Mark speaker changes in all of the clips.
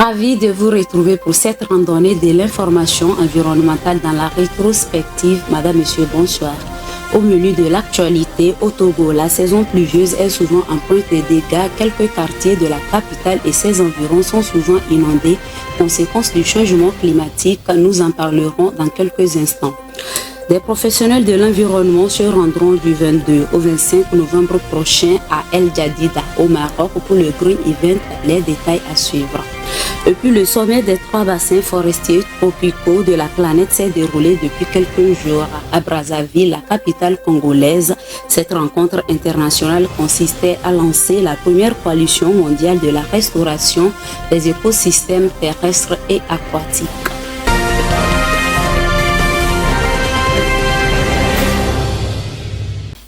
Speaker 1: Ravi de vous retrouver pour cette randonnée de l'information environnementale dans la rétrospective. Madame, Monsieur, bonsoir. Au menu de l'actualité, au Togo, la saison pluvieuse est souvent en pointe de dégâts. Quelques quartiers de la capitale et ses environs sont souvent inondés. Conséquence du changement climatique, nous en parlerons dans quelques instants. Des professionnels de l'environnement se rendront du 22 au 25 novembre prochain à El Jadida, au Maroc, pour le Green Event. Les détails à suivre. Et puis le sommet des 3 bassins forestiers tropicaux de la planète s'est déroulé depuis quelques jours à Brazzaville, la capitale congolaise. Cette rencontre internationale consistait à lancer la première coalition mondiale de la restauration des écosystèmes terrestres et aquatiques.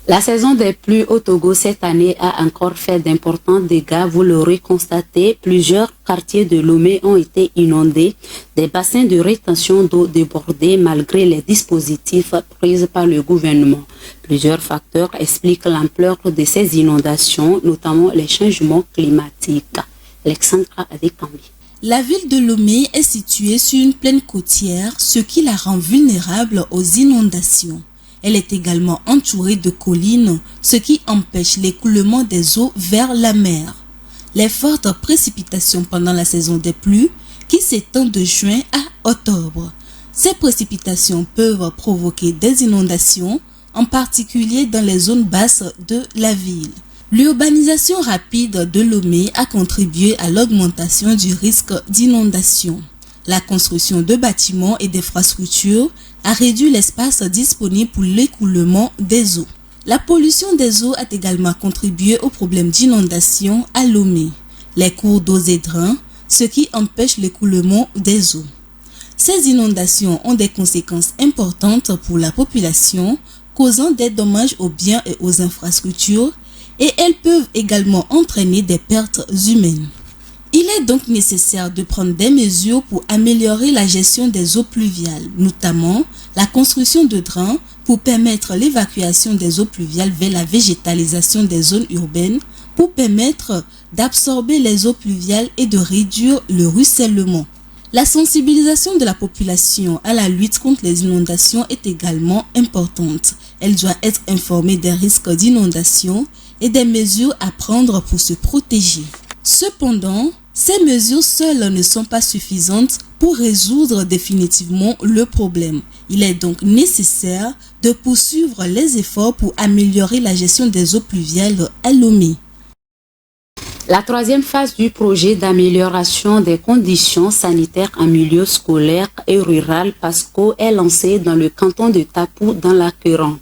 Speaker 1: La saison des pluies au Togo cette année a encore fait d'importants dégâts. Vous l'aurez constaté, plusieurs quartiers de Lomé ont été inondés, des bassins de rétention d'eau débordés malgré les dispositifs pris par le gouvernement. Plusieurs facteurs expliquent l'ampleur de ces inondations, notamment les changements climatiques. Alexandra Adekambi.
Speaker 2: La ville de Lomé est située sur une plaine côtière, ce qui la rend vulnérable aux inondations. Elle est également entourée de collines, ce qui empêche l'écoulement des eaux vers la mer. Les fortes précipitations pendant la saison des pluies, qui s'étend de juin à octobre. Ces précipitations peuvent provoquer des inondations, en particulier dans les zones basses de la ville. L'urbanisation rapide de Lomé a contribué à l'augmentation du risque d'inondation. La construction de bâtiments et d'infrastructures a réduit l'espace disponible pour l'écoulement des eaux. La pollution des eaux a également contribué au problème d'inondation à Lomé. Les cours d'eau et drains, ce qui empêche l'écoulement des eaux. Ces inondations ont des conséquences importantes pour la population, causant des dommages aux biens et aux infrastructures, et elles peuvent également entraîner des pertes humaines. Il est donc nécessaire de prendre des mesures pour améliorer la gestion des eaux pluviales, notamment la construction de drains pour permettre l'évacuation des eaux pluviales vers la végétalisation des zones urbaines, pour permettre d'absorber les eaux pluviales et de réduire le ruissellement. La sensibilisation de la population à la lutte contre les inondations est également importante. Elle doit être informée des risques d'inondation et des mesures à prendre pour se protéger. Cependant, ces mesures seules ne sont pas suffisantes pour résoudre définitivement le problème. Il est donc nécessaire de poursuivre les efforts pour améliorer la gestion des eaux pluviales à Lomé.
Speaker 1: La 3e phase du projet d'amélioration des conditions sanitaires en milieu scolaire et rural PASCO est lancée dans le canton de Tapou dans l'Acqueyran.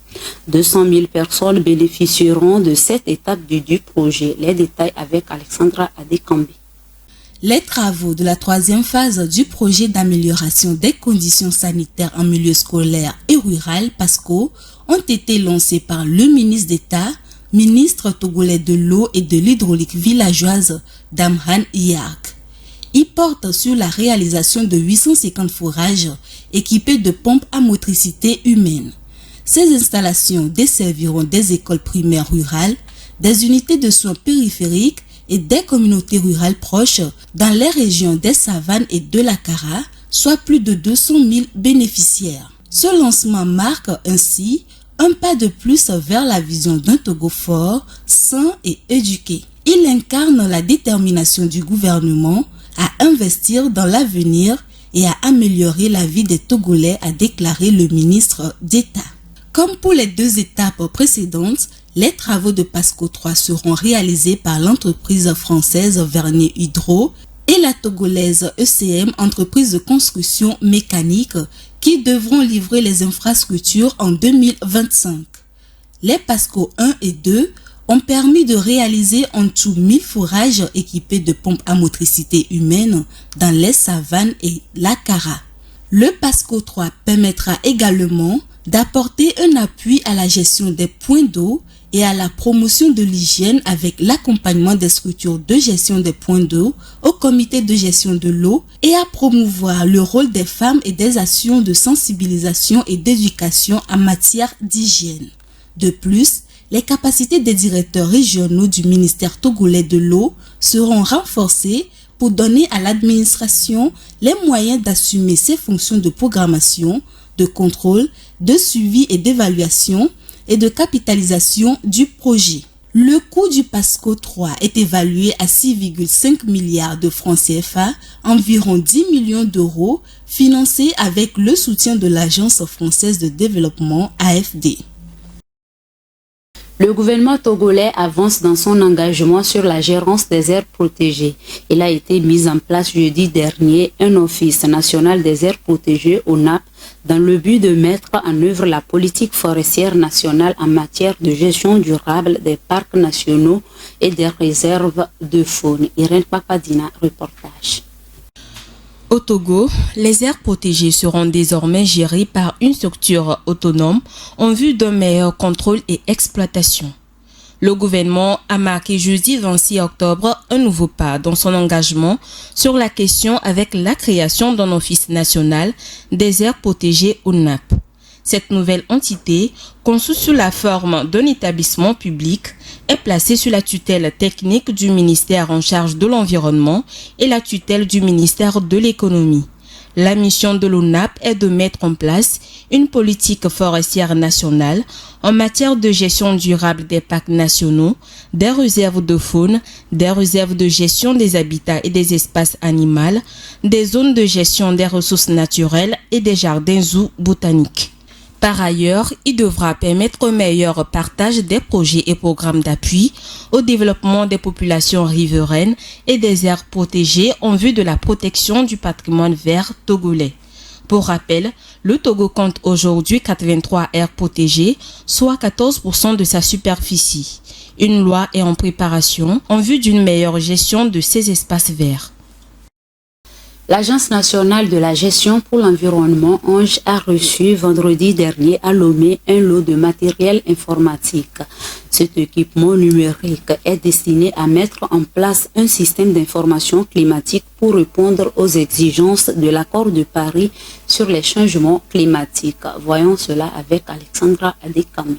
Speaker 1: 200 000 personnes bénéficieront de cette étape du projet. Les détails avec Alexandra Adekambi.
Speaker 2: Les travaux de la 3e phase du projet d'amélioration des conditions sanitaires en milieu scolaire et rural PASCO ont été lancés par le ministre d'État, ministre togolais de l'eau et de l'hydraulique villageoise Damhan Yark. Il porte sur la réalisation de 850 forages équipés de pompes à motricité humaine. Ces installations desserviront des écoles primaires rurales, des unités de soins périphériques et des communautés rurales proches dans les régions des Savanes et de la Kara, soit plus de 200 000 bénéficiaires. Ce lancement marque ainsi un pas de plus vers la vision d'un Togo fort, sain et éduqué. Il incarne la détermination du gouvernement à investir dans l'avenir et à améliorer la vie des Togolais, a déclaré le ministre d'État. Comme pour les 2 étapes précédentes, les travaux de PASCO 3 seront réalisés par l'entreprise française Vernier Hydro et la togolaise ECM, entreprise de construction mécanique, qui devront livrer les infrastructures en 2025. Les PASCO 1 et 2 ont permis de réaliser en tout 1000 forages équipés de pompes à motricité humaine dans les Savanes et la Kara. Le PASCO 3 permettra également d'apporter un appui à la gestion des points d'eau et à la promotion de l'hygiène avec l'accompagnement des structures de gestion des points d'eau au comité de gestion de l'eau et à promouvoir le rôle des femmes et des actions de sensibilisation et d'éducation en matière d'hygiène. De plus, les capacités des directeurs régionaux du ministère togolais de l'eau seront renforcées pour donner à l'administration les moyens d'assumer ses fonctions de programmation, de contrôle, de suivi et d'évaluation et de capitalisation du projet. Le coût du PASCO 3 est évalué à 6,5 milliards de francs CFA, environ 10 millions d'euros, financés avec le soutien de l'Agence française de développement AFD.
Speaker 1: Le gouvernement togolais avance dans son engagement sur la gérance des aires protégées. Il a été mis en place jeudi dernier un office national des aires protégées ONAP dans le but de mettre en œuvre la politique forestière nationale en matière de gestion durable des parcs nationaux et des réserves de faune. Irène Papadina, reportage.
Speaker 3: Au Togo, les aires protégées seront désormais gérées par une structure autonome en vue d'un meilleur contrôle et exploitation. Le gouvernement a marqué jeudi 26 octobre un nouveau pas dans son engagement sur la question avec la création d'un office national des aires protégées ONAP. Cette nouvelle entité, conçue sous la forme d'un établissement public, est placée sous la tutelle technique du ministère en charge de l'environnement et la tutelle du ministère de l'économie. La mission de l'ONAP est de mettre en place une politique forestière nationale en matière de gestion durable des parcs nationaux, des réserves de faune, des réserves de gestion des habitats et des espaces animaux, des zones de gestion des ressources naturelles et des jardins botaniques. Par ailleurs, il devra permettre un meilleur partage des projets et programmes d'appui au développement des populations riveraines et des aires protégées en vue de la protection du patrimoine vert togolais. Pour rappel, le Togo compte aujourd'hui 83 aires protégées, soit 14% de sa superficie. Une loi est en préparation en vue d'une meilleure gestion de ces espaces verts.
Speaker 1: L'Agence nationale de la gestion pour l'environnement, ANGE, a reçu vendredi dernier à Lomé un lot de matériel informatique. Cet équipement numérique est destiné à mettre en place un système d'information climatique pour répondre aux exigences de l'accord de Paris sur les changements climatiques. Voyons cela avec Alexandra Adekami.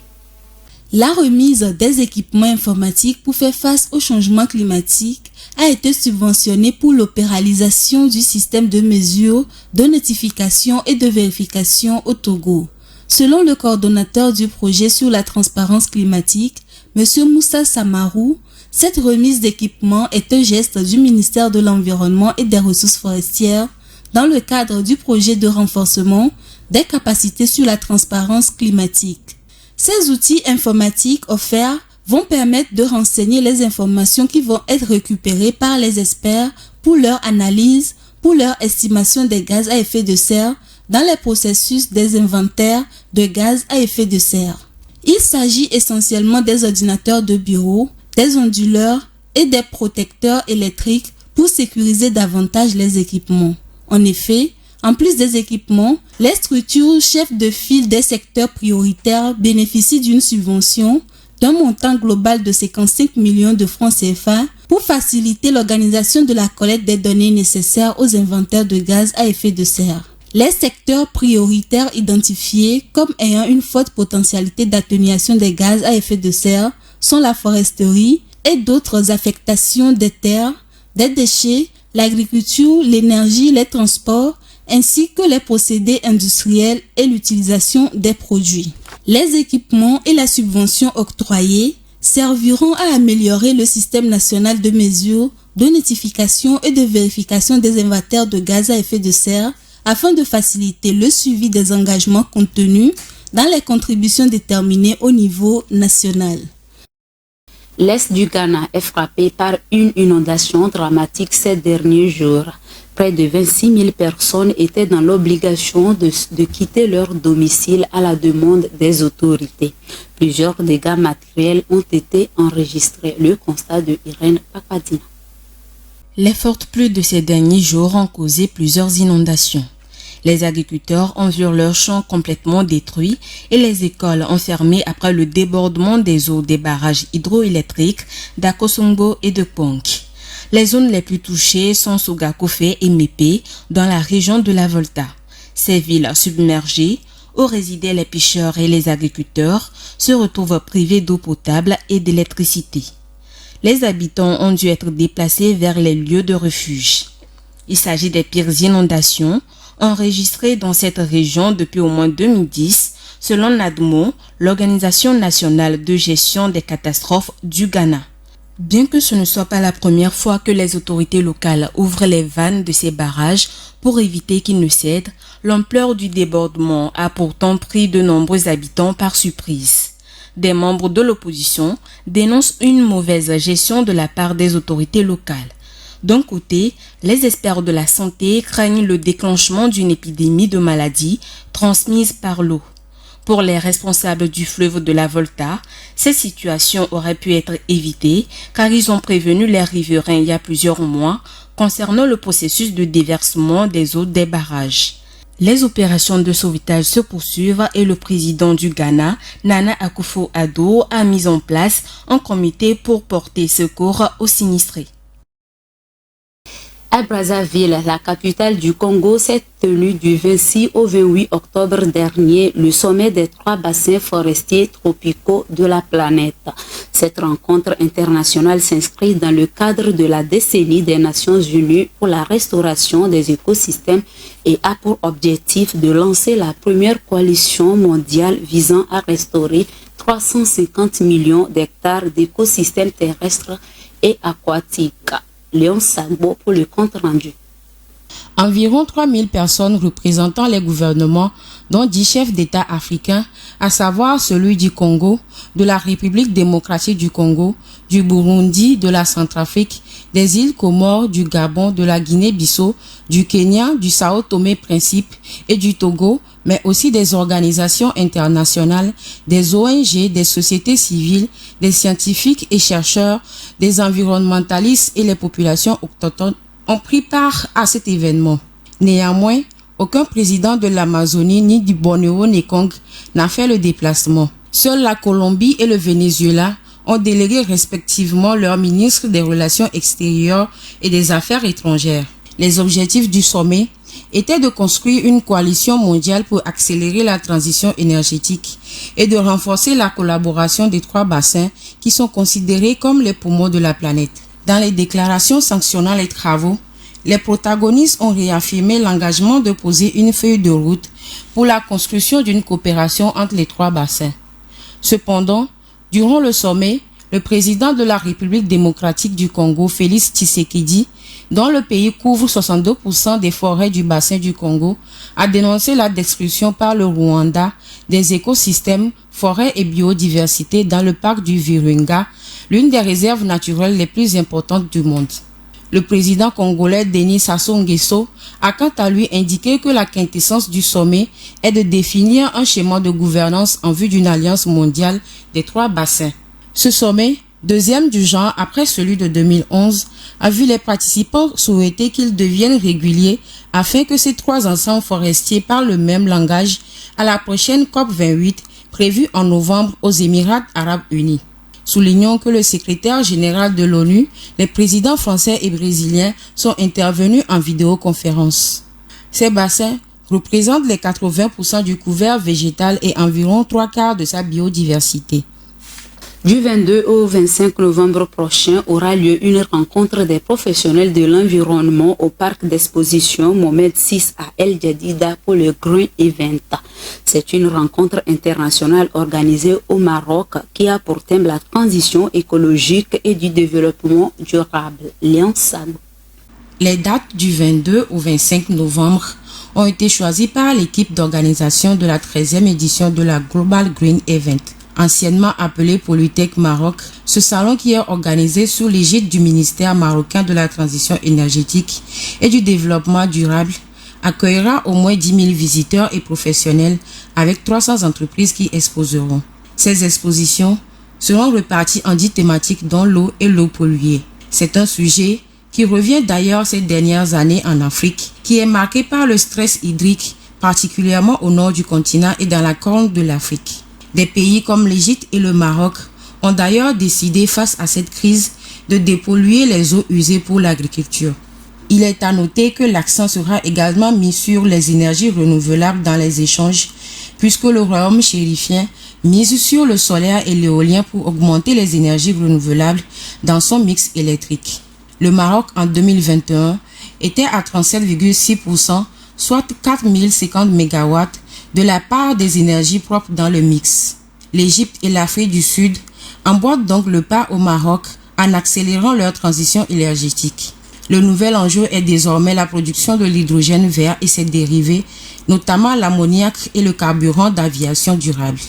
Speaker 2: La remise des équipements informatiques pour faire face au changement climatique a été subventionnée pour l'opéralisation du système de mesure, de notification et de vérification au Togo. Selon le coordonnateur du projet sur la transparence climatique, M. Moussa Samarou, cette remise d'équipement est un geste du ministère de l'Environnement et des Ressources forestières dans le cadre du projet de renforcement des capacités sur la transparence climatique. Ces outils informatiques offerts vont permettre de renseigner les informations qui vont être récupérées par les experts pour leur analyse, pour leur estimation des gaz à effet de serre dans les processus des inventaires de gaz à effet de serre. Il s'agit essentiellement des ordinateurs de bureau, des onduleurs et des protecteurs électriques pour sécuriser davantage les équipements. En effet, en plus des équipements, les structures chefs de file des secteurs prioritaires bénéficient d'une subvention d'un montant global de 55 millions de francs CFA pour faciliter l'organisation de la collecte des données nécessaires aux inventaires de gaz à effet de serre. Les secteurs prioritaires identifiés comme ayant une forte potentialité d'atténuation des gaz à effet de serre sont la foresterie et d'autres affectations des terres, des déchets, l'agriculture, l'énergie, les transports, ainsi que les procédés industriels et l'utilisation des produits. Les équipements et la subvention octroyée serviront à améliorer le système national de mesure, de notification et de vérification des inventaires de gaz à effet de serre afin de faciliter le suivi des engagements contenus dans les contributions déterminées au niveau national.
Speaker 1: L'Est du Ghana est frappé par une inondation dramatique ces derniers jours. Près de 26 000 personnes étaient dans l'obligation de quitter leur domicile à la demande des autorités. Plusieurs dégâts matériels ont été enregistrés. Le constat de Irène Papadina.
Speaker 3: Les fortes pluies de ces derniers jours ont causé plusieurs inondations. Les agriculteurs ont vu leurs champs complètement détruits et les écoles enfermées après le débordement des eaux des barrages hydroélectriques d'Akosombo et de Ponk. Les zones les plus touchées sont Sougakofé et Mépé dans la région de la Volta. Ces villes submergées, où résidaient les pêcheurs et les agriculteurs, se retrouvent privées d'eau potable et d'électricité. Les habitants ont dû être déplacés vers les lieux de refuge. Il s'agit des pires inondations enregistrées dans cette région depuis au moins 2010, selon NADMO, l'Organisation nationale de gestion des catastrophes du Ghana. Bien que ce ne soit pas la première fois que les autorités locales ouvrent les vannes de ces barrages pour éviter qu'ils ne cèdent, l'ampleur du débordement a pourtant pris de nombreux habitants par surprise. Des membres de l'opposition dénoncent une mauvaise gestion de la part des autorités locales. D'un côté, les experts de la santé craignent le déclenchement d'une épidémie de maladies transmises par l'eau. Pour les responsables du fleuve de la Volta, ces situations auraient pu être évitées car ils ont prévenu les riverains il y a plusieurs mois concernant le processus de déversement des eaux des barrages. Les opérations de sauvetage se poursuivent et le président du Ghana, Nana Akufo-Addo, a mis en place un comité pour porter secours aux sinistrés.
Speaker 1: À Brazzaville, la capitale du Congo, s'est tenu du 26 au 28 octobre dernier le sommet des 3 bassins forestiers tropicaux de la planète. Cette rencontre internationale s'inscrit dans le cadre de la décennie des Nations Unies pour la restauration des écosystèmes et a pour objectif de lancer la première coalition mondiale visant à restaurer 350 millions d'hectares d'écosystèmes terrestres et aquatiques. Léon Sagbo pour le compte rendu.
Speaker 4: Environ 3000 personnes représentant les gouvernements, dont 10 chefs d'État africains, à savoir celui du Congo, de la République démocratique du Congo, du Burundi, de la Centrafrique, des îles Comores, du Gabon, de la Guinée-Bissau, du Kenya, du Sao Tomé-Principe et du Togo, mais aussi des organisations internationales, des ONG, des sociétés civiles, des scientifiques et chercheurs, des environnementalistes et les populations autochtones ont pris part à cet événement. Néanmoins, aucun président de l'Amazonie ni du Bornéo-Mekong n'a fait le déplacement. Seuls la Colombie et le Venezuela ont délégué respectivement leurs ministres des Relations extérieures et des Affaires étrangères. Les objectifs du sommet étaient de construire une coalition mondiale pour accélérer la transition énergétique et de renforcer la collaboration des 3 bassins qui sont considérés comme les poumons de la planète. Dans les déclarations sanctionnant les travaux, les protagonistes ont réaffirmé l'engagement de poser une feuille de route pour la construction d'une coopération entre les 3 bassins. Cependant, durant le sommet, le président de la République démocratique du Congo, Félix Tshisekedi, dont le pays couvre 62% des forêts du bassin du Congo, a dénoncé la destruction par le Rwanda des écosystèmes, forêts et biodiversité dans le parc du Virunga, l'une des réserves naturelles les plus importantes du monde. Le président congolais Denis Sassou Nguesso a quant à lui indiqué que la quintessence du sommet est de définir un schéma de gouvernance en vue d'une alliance mondiale des 3 bassins. Ce sommet, deuxième du genre après celui de 2011, a vu les participants souhaiter qu'ils deviennent réguliers afin que ces 3 ensembles forestiers parlent le même langage à la prochaine COP28 prévue en novembre aux Émirats arabes unis. Soulignons que le secrétaire général de l'ONU, les présidents français et brésiliens sont intervenus en vidéoconférence. Ces bassins représentent les 80% du couvert végétal et environ 3/4 de sa biodiversité.
Speaker 1: Du 22 au 25 novembre prochain aura lieu une rencontre des professionnels de l'environnement au parc d'exposition Mohamed VI à El Jadida pour le Green Event. C'est une rencontre internationale organisée au Maroc qui a pour thème la transition écologique et du développement durable. Léon Sag.
Speaker 4: Les dates du 22 au 25 novembre ont été choisies par l'équipe d'organisation de la 13e édition de la Global Green Event. Anciennement appelé Polytech Maroc, ce salon qui est organisé sous l'égide du ministère marocain de la transition énergétique et du développement durable accueillera au moins 10 000 visiteurs et professionnels avec 300 entreprises qui exposeront. Ces expositions seront reparties en 10 thématiques dont l'eau et l'eau polluée. C'est un sujet qui revient d'ailleurs ces dernières années en Afrique, qui est marqué par le stress hydrique, particulièrement au nord du continent et dans la corne de l'Afrique. Des pays comme l'Égypte et le Maroc ont d'ailleurs décidé face à cette crise de dépolluer les eaux usées pour l'agriculture. Il est à noter que l'accent sera également mis sur les énergies renouvelables dans les échanges, puisque le royaume chérifien mise sur le solaire et l'éolien pour augmenter les énergies renouvelables dans son mix électrique. Le Maroc, en 2021, était à 37,6%, soit 4050 MW de la part des énergies propres dans le mix. L'Égypte et l'Afrique du Sud emboîtent donc le pas au Maroc en accélérant leur transition énergétique. Le nouvel enjeu est désormais la production de l'hydrogène vert et ses dérivés, notamment l'ammoniac et le carburant d'aviation durable.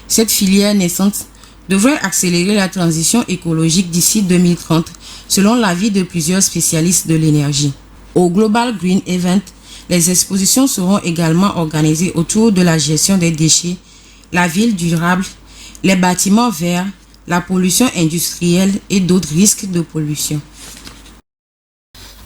Speaker 4: Cette filière naissante devrait accélérer la transition écologique d'ici 2030, selon l'avis de plusieurs spécialistes de l'énergie. Au Global Green Event, les expositions seront également organisées autour de la gestion des déchets, la ville durable, les bâtiments verts, la pollution industrielle et d'autres risques de pollution.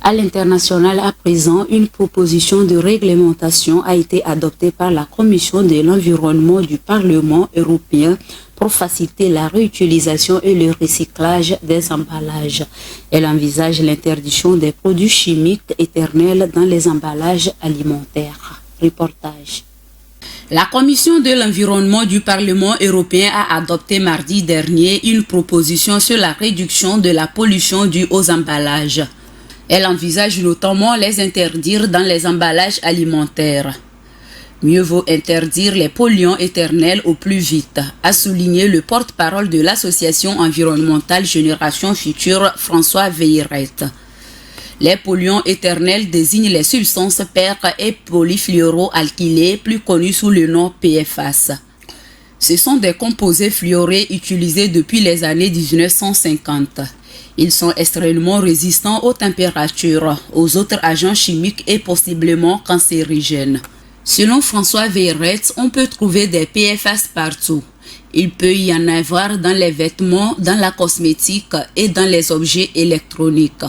Speaker 1: À l'international, à présent, une proposition de réglementation a été adoptée par la Commission de l'environnement du Parlement européen pour faciliter la réutilisation et le recyclage des emballages. Elle envisage l'interdiction des produits chimiques éternels dans les emballages alimentaires. Reportage. La Commission de l'environnement du Parlement européen a adopté mardi dernier une proposition sur la réduction de la pollution due aux emballages. Elle envisage notamment les interdire dans les emballages alimentaires. Mieux vaut interdire les polluants éternels au plus vite, a souligné le porte-parole de l'association environnementale Génération Future, François Veyret. Les polluants éternels désignent les substances per- et polyfluoroalkylées, plus connues sous le nom PFAS. Ce sont des composés fluorés utilisés depuis les années 1950. Ils sont extrêmement résistants aux températures, aux autres agents chimiques et possiblement cancérigènes. Selon François Veyret, on peut trouver des PFAS partout. Il peut y en avoir dans les vêtements, dans la cosmétique et dans les objets électroniques.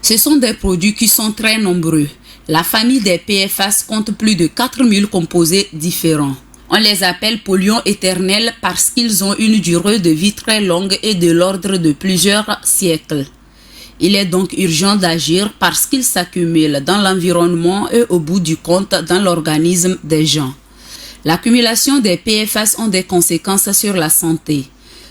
Speaker 1: Ce sont des produits qui sont très nombreux. La famille des PFAS compte plus de 4000 composés différents. On les appelle polluants éternels parce qu'ils ont une durée de vie très longue et de l'ordre de plusieurs siècles. Il est donc urgent d'agir parce qu'ils s'accumulent dans l'environnement et au bout du compte dans l'organisme des gens. L'accumulation des PFAS ont des conséquences sur la santé.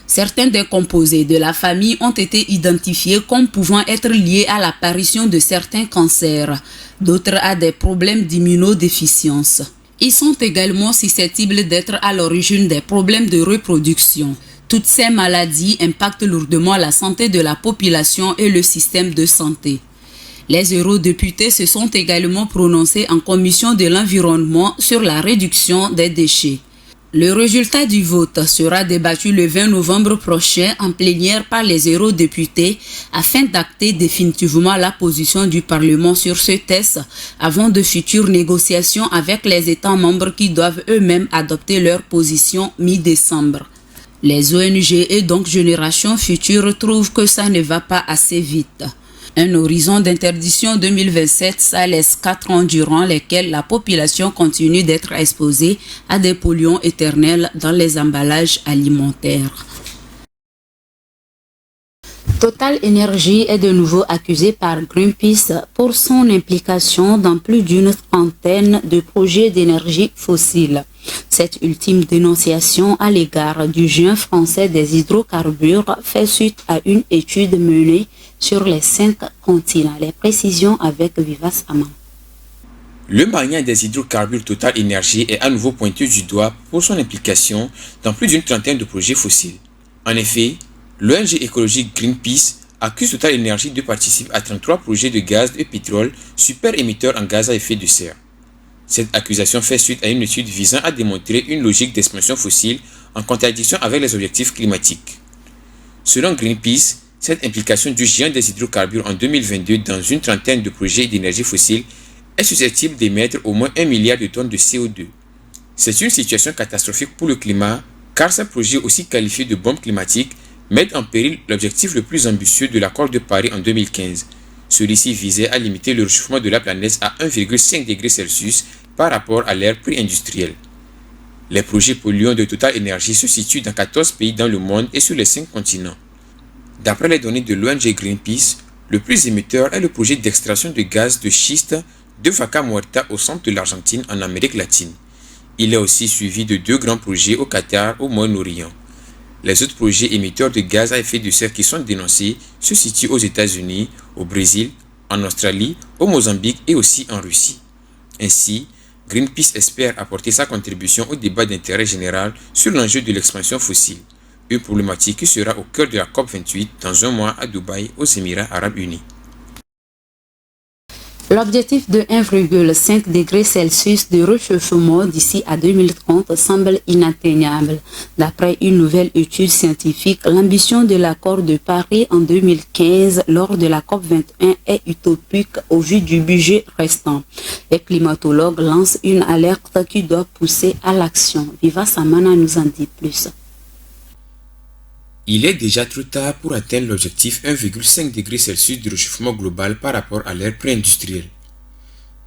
Speaker 1: Certains des composés de la famille ont été identifiés comme pouvant être liés à l'apparition de certains cancers, d'autres à des problèmes d'immunodéficience. Ils sont également susceptibles d'être à l'origine des problèmes de reproduction. Toutes ces maladies impactent lourdement la santé de la population et le système de santé. Les eurodéputés se sont également prononcés en commission de l'environnement sur la réduction des déchets. Le résultat du vote sera débattu le 20 novembre prochain en plénière par les eurodéputés afin d'acter définitivement la position du Parlement sur ce texte avant de futures négociations avec les États membres qui doivent eux-mêmes adopter leur position mi-décembre. Les ONG et donc Génération Future trouvent que ça ne va pas assez vite. Un horizon d'interdiction 2027, ça laisse 4 ans durant lesquels la population continue d'être exposée à des polluants éternels dans les emballages alimentaires. Total Energy est de nouveau accusé par Greenpeace pour son implication dans plus d'une trentaine de projets d'énergie fossile. Cette ultime dénonciation à l'égard du géant français des hydrocarbures fait suite à une étude menée sur les 5 continents. Les précisions avec Vivas Aman.
Speaker 5: Le mania des hydrocarbures Total Energy est à nouveau pointé du doigt pour son implication dans plus d'une trentaine de projets fossiles. En effet, l'ONG écologique Greenpeace accuse Total Energy de participer à 33 projets de gaz et pétrole super émetteurs en gaz à effet de serre. Cette accusation fait suite à une étude visant à démontrer une logique d'expansion fossile en contradiction avec les objectifs climatiques. Selon Greenpeace, cette implication du géant des hydrocarbures en 2022 dans une trentaine de projets d'énergie fossile est susceptible d'émettre au moins 1 milliard de tonnes de CO2. C'est une situation catastrophique pour le climat car ces projets aussi qualifiés de bombes climatiques mettent en péril l'objectif le plus ambitieux de l'accord de Paris en 2015. Celui-ci visait à limiter le réchauffement de la planète à 1,5 degré Celsius par rapport à l'ère pré-industrielle. Les projets polluants de Total Energy se situent dans 14 pays dans le monde et sur les 5 continents. D'après les données de l'ONG Greenpeace, le plus émetteur est le projet d'extraction de gaz de schiste de Vaca Muerta au centre de l'Argentine en Amérique latine. Il est aussi suivi de 2 grands projets au Qatar, au Moyen-Orient. Les autres projets émetteurs de gaz à effet de serre qui sont dénoncés se situent aux États-Unis, au Brésil, en Australie, au Mozambique et aussi en Russie. Ainsi, Greenpeace espère apporter sa contribution au débat d'intérêt général sur l'enjeu de l'expansion fossile, une problématique qui sera au cœur de la COP28 dans un mois à Dubaï, aux Émirats arabes unis.
Speaker 1: L'objectif de 1,5 degré Celsius de réchauffement d'ici à 2030 semble inatteignable. D'après une nouvelle étude scientifique, l'ambition de l'accord de Paris en 2015 lors de la COP21 est utopique au vu du budget restant. Les climatologues lancent une alerte qui doit pousser à l'action. Viva Samana nous en dit plus.
Speaker 5: Il est déjà trop tard pour atteindre l'objectif 1,5 degré Celsius de réchauffement global par rapport à l'ère pré-industrielle.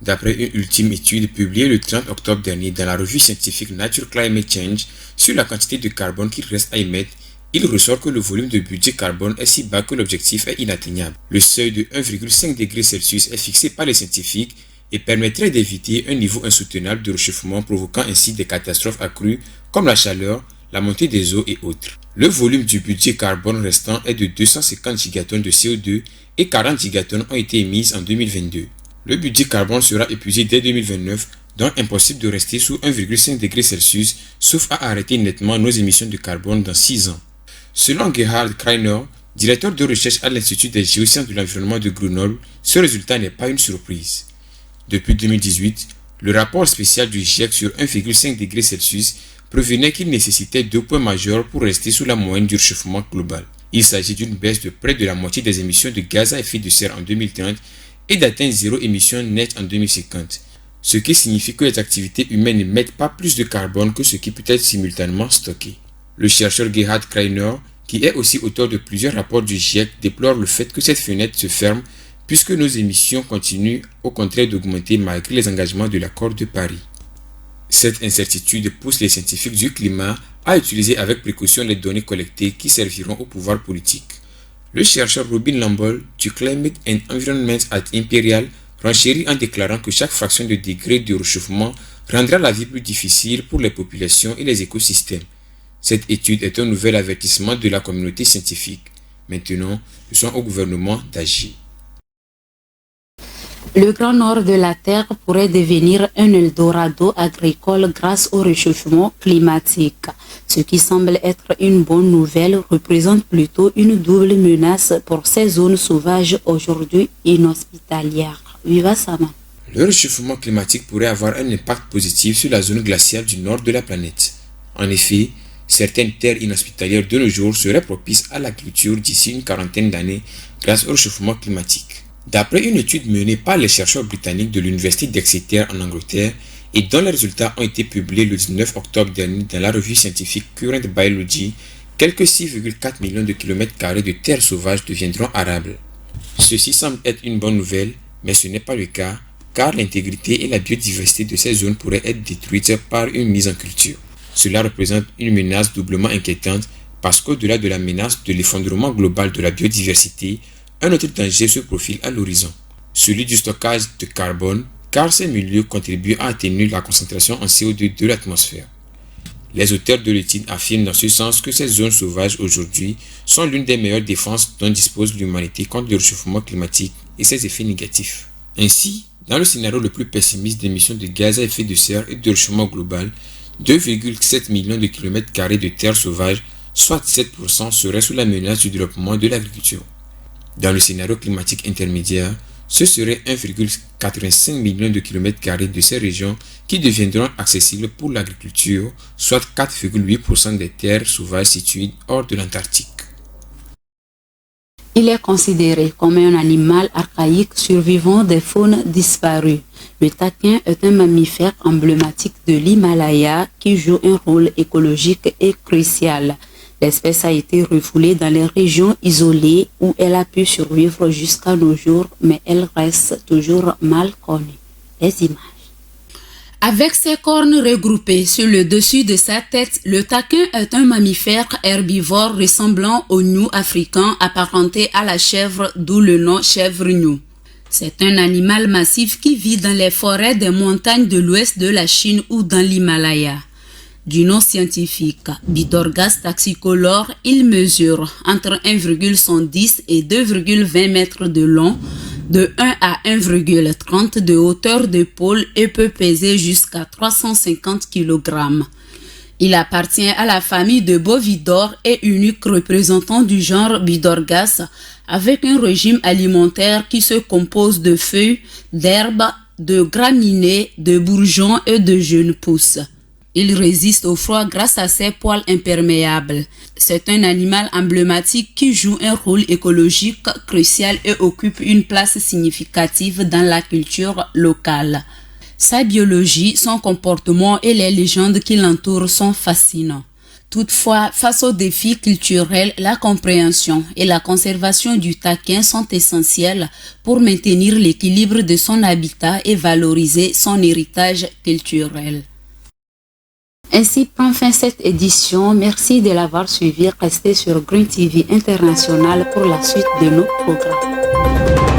Speaker 5: D'après une ultime étude publiée le 30 octobre dernier dans la revue scientifique Nature Climate Change sur la quantité de carbone qu'il reste à émettre, il ressort que le volume de budget carbone est si bas que l'objectif est inatteignable. Le seuil de 1,5 degré Celsius est fixé par les scientifiques et permettrait d'éviter un niveau insoutenable de réchauffement provoquant ainsi des catastrophes accrues comme la chaleur, la montée des eaux et autres. Le volume du budget carbone restant est de 250 gigatonnes de CO2 et 40 gigatonnes ont été émises en 2022. Le budget carbone sera épuisé dès 2029, donc impossible de rester sous 1,5 degré Celsius, sauf à arrêter nettement nos émissions de carbone dans 6 ans. Selon Gerhard Kreiner, directeur de recherche à l'Institut des géosciences de l'environnement de Grenoble, ce résultat n'est pas une surprise. Depuis 2018, le rapport spécial du GIEC sur 1,5 degré Celsius prévenait qu'il nécessitait 2 points majeurs pour rester sous la moyenne du réchauffement global. Il s'agit d'une baisse de près de la moitié des émissions de gaz à effet de serre en 2030 et d'atteindre 0 émission nette en 2050, ce qui signifie que les activités humaines n'émettent pas plus de carbone que ce qui peut être simultanément stocké. Le chercheur Gerhard Kreiner, qui est aussi auteur de plusieurs rapports du GIEC, déplore le fait que cette fenêtre se ferme puisque nos émissions continuent au contraire d'augmenter malgré les engagements de l'accord de Paris. Cette incertitude pousse les scientifiques du climat à utiliser avec précaution les données collectées qui serviront au pouvoir politique. Le chercheur Robin Lambol du Climate and Environment at Imperial renchérit en déclarant que chaque fraction de degré de réchauffement rendra la vie plus difficile pour les populations et les écosystèmes. Cette étude est un nouvel avertissement de la communauté scientifique. Maintenant, ce sont au gouvernement d'agir.
Speaker 1: Le Grand Nord de la Terre pourrait devenir un Eldorado agricole grâce au réchauffement climatique. Ce qui semble être une bonne nouvelle représente plutôt une double menace pour ces zones sauvages aujourd'hui inhospitalières. Viva Sama.
Speaker 5: Le réchauffement climatique pourrait avoir un impact positif sur la zone glaciale du nord de la planète. En effet, certaines terres inhospitalières de nos jours seraient propices à l'agriculture d'ici une quarantaine d'années grâce au réchauffement climatique. D'après une étude menée par les chercheurs britanniques de l'université d'Exeter en Angleterre et dont les résultats ont été publiés le 19 octobre dernier dans la revue scientifique Current Biology, quelques 6,4 millions de kilomètres carrés de terres sauvages deviendront arables. Ceci semble être une bonne nouvelle, mais ce n'est pas le cas, car l'intégrité et la biodiversité de ces zones pourraient être détruites par une mise en culture. Cela représente une menace doublement inquiétante parce qu'au-delà de la menace de l'effondrement global de la biodiversité, un autre danger se profile à l'horizon, celui du stockage de carbone, car ces milieux contribuent à atténuer la concentration en CO2 de l'atmosphère. Les auteurs de l'étude affirment dans ce sens que ces zones sauvages aujourd'hui sont l'une des meilleures défenses dont dispose l'humanité contre le réchauffement climatique et ses effets négatifs. Ainsi, dans le scénario le plus pessimiste d'émissions de gaz à effet de serre et de réchauffement global, 2,7 millions de kilomètres carrés de terres sauvages, soit 7%, seraient sous la menace du développement de l'agriculture. Dans le scénario climatique intermédiaire, ce serait 1,85 million de kilomètres carrés de ces régions qui deviendront accessibles pour l'agriculture, soit 4,8% des terres sauvages situées hors de l'Antarctique.
Speaker 1: Il est considéré comme un animal archaïque survivant des faunes disparues. Le taquin est un mammifère emblématique de l'Himalaya qui joue un rôle écologique et crucial. L'espèce a été refoulée dans les régions isolées où elle a pu survivre jusqu'à nos jours, mais elle reste toujours mal connue. Les images. Avec ses cornes regroupées sur le dessus de sa tête, le taquin est un mammifère herbivore ressemblant au gnou africain apparenté à la chèvre, d'où le nom chèvre gnou. C'est un animal massif qui vit dans les forêts des montagnes de l'ouest de la Chine ou dans l'Himalaya. Du nom scientifique, Bidorgas taxicolor, il mesure entre 1,110 et 2,20 mètres de long, de 1 à 1,30 de hauteur d'épaule et peut peser jusqu'à 350 kg. Il appartient à la famille de Bovidor et unique représentant du genre Bidorgas, avec un régime alimentaire qui se compose de feuilles, d'herbes, de graminées, de bourgeons et de jeunes pousses. Il résiste au froid grâce à ses poils imperméables. C'est un animal emblématique qui joue un rôle écologique crucial et occupe une place significative dans la culture locale. Sa biologie, son comportement et les légendes qui l'entourent sont fascinants. Toutefois, face aux défis culturels, la compréhension et la conservation du taquin sont essentielles pour maintenir l'équilibre de son habitat et valoriser son héritage culturel. Ainsi prend fin cette édition. Merci de l'avoir suivi. Restez sur Green TV International pour la suite de nos programmes.